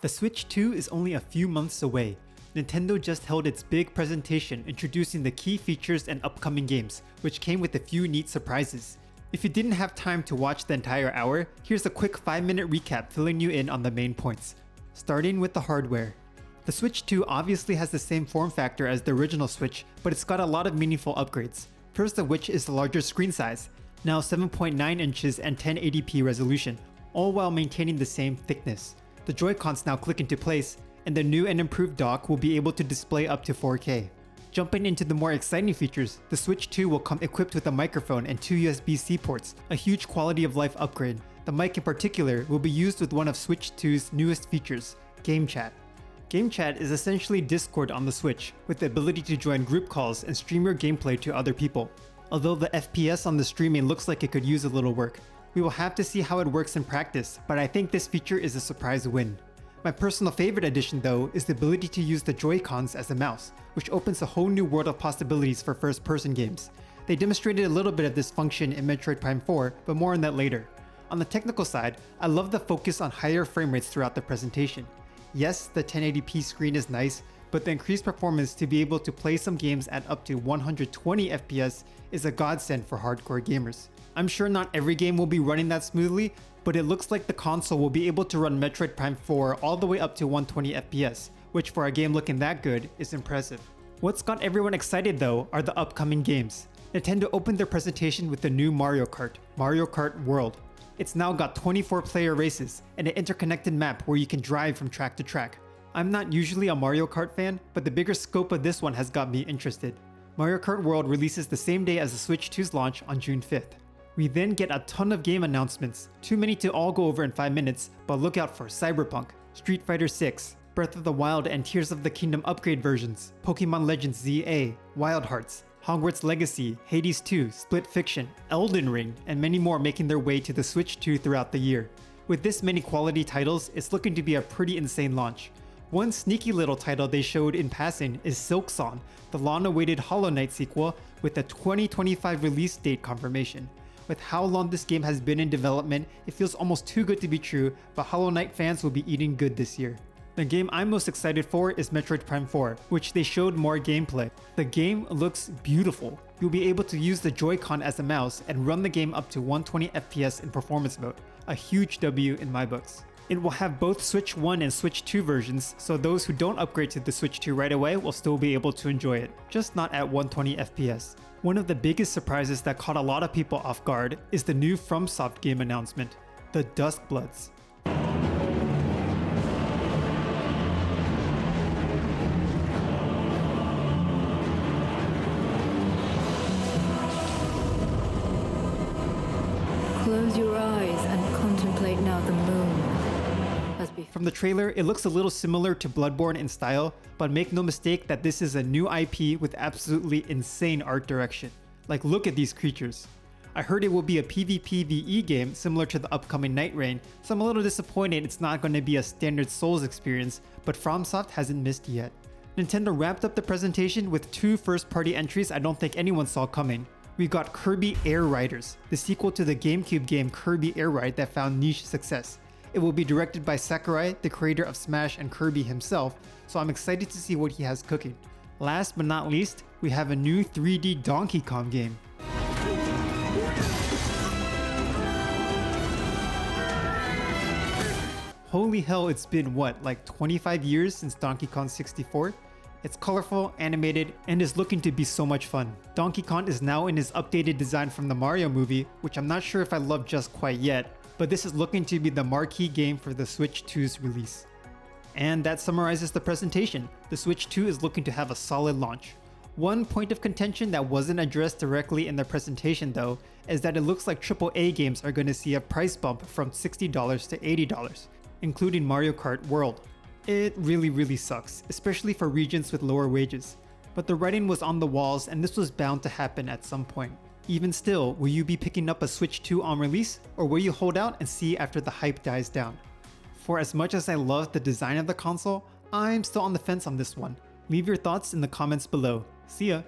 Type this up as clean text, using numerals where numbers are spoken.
The Switch 2 is only a few months away. Nintendo just held its big presentation introducing the key features and upcoming games, which came with a few neat surprises. If you didn't have time to watch the entire hour, here's a quick 5-minute recap filling you in on the main points. Starting with the hardware. The Switch 2 obviously has the same form factor as the original Switch, but it's got a lot of meaningful upgrades. First of which is the larger screen size, now 7.9 inches and 1080p resolution, all while maintaining the same thickness. The Joy-Cons now click into place, and the new and improved dock will be able to display up to 4K. Jumping into the more exciting features, the Switch 2 will come equipped with a microphone and 2 USB-C ports, a huge quality of life upgrade. The mic in particular will be used with one of Switch 2's newest features, Game Chat. Game Chat is essentially Discord on the Switch, with the ability to join group calls and stream your gameplay to other people. Although the FPS on the streaming looks like it could use a little work. We will have to see how it works in practice, but I think this feature is a surprise win. My personal favorite addition though is the ability to use the Joy-Cons as a mouse, which opens a whole new world of possibilities for first-person games. They demonstrated a little bit of this function in Metroid Prime 4, but more on that later. On the technical side, I love the focus on higher frame rates throughout the presentation. Yes, the 1080p screen is nice, but the increased performance to be able to play some games at up to 120 FPS is a godsend for hardcore gamers. I'm sure not every game will be running that smoothly, but it looks like the console will be able to run Metroid Prime 4 all the way up to 120 FPS, which for a game looking that good is impressive. What's got everyone excited though are the upcoming games. Nintendo opened their presentation with the new Mario Kart World. It's now got 24 player races and an interconnected map where you can drive from track to track. I'm not usually a Mario Kart fan, but the bigger scope of this one has got me interested. Mario Kart World releases the same day as the Switch 2's launch on June 5th. We then get a ton of game announcements, too many to all go over in 5 minutes, but look out for Cyberpunk, Street Fighter 6, Breath of the Wild and Tears of the Kingdom upgrade versions, Pokemon Legends ZA, Wild Hearts, Hogwarts Legacy, Hades 2, Split Fiction, Elden Ring, and many more making their way to the Switch 2 throughout the year. With this many quality titles, it's looking to be a pretty insane launch. One sneaky little title they showed in passing is Silksong, the long-awaited Hollow Knight sequel with a 2025 release date confirmation. With how long this game has been in development, it feels almost too good to be true, but Hollow Knight fans will be eating good this year. The game I'm most excited for is Metroid Prime 4, which they showed more gameplay. The game looks beautiful. You'll be able to use the Joy-Con as a mouse and run the game up to 120 FPS in performance mode, a huge W in my books. It will have both Switch 1 and Switch 2 versions, so those who don't upgrade to the Switch 2 right away will still be able to enjoy it, just not at 120 FPS. One of the biggest surprises that caught a lot of people off guard is the new FromSoft game announcement, The Duskbloods. Close your eyes and contemplate now the moon. From the trailer, it looks a little similar to Bloodborne in style, but make no mistake that this is a new IP with absolutely insane art direction. Like, look at these creatures. I heard it will be a PvPvE game similar to the upcoming Night Rain, so I'm a little disappointed it's not going to be a standard Souls experience, but FromSoft hasn't missed yet. Nintendo wrapped up the presentation with 2 first-party entries I don't think anyone saw coming. We've got Kirby Air Riders, the sequel to the GameCube game Kirby Air Ride that found niche success. It will be directed by Sakurai, the creator of Smash and Kirby himself, so I'm excited to see what he has cooking. Last but not least, we have a new 3D Donkey Kong game. Holy hell, it's been what, like 25 years since Donkey Kong 64? It's colorful, animated, and is looking to be so much fun. Donkey Kong is now in his updated design from the Mario movie, which I'm not sure if I love just quite yet, but this is looking to be the marquee game for the Switch 2's release. And that summarizes the presentation. The Switch 2 is looking to have a solid launch. One point of contention that wasn't addressed directly in the presentation though, is that it looks like AAA games are going to see a price bump from $60 to $80, including Mario Kart World. It really sucks, especially for regions with lower wages. But the writing was on the walls and this was bound to happen at some point. Even still, will you be picking up a Switch 2 on release, or will you hold out and see after the hype dies down? For as much as I love the design of the console, I'm still on the fence on this one. Leave your thoughts in the comments below. See ya!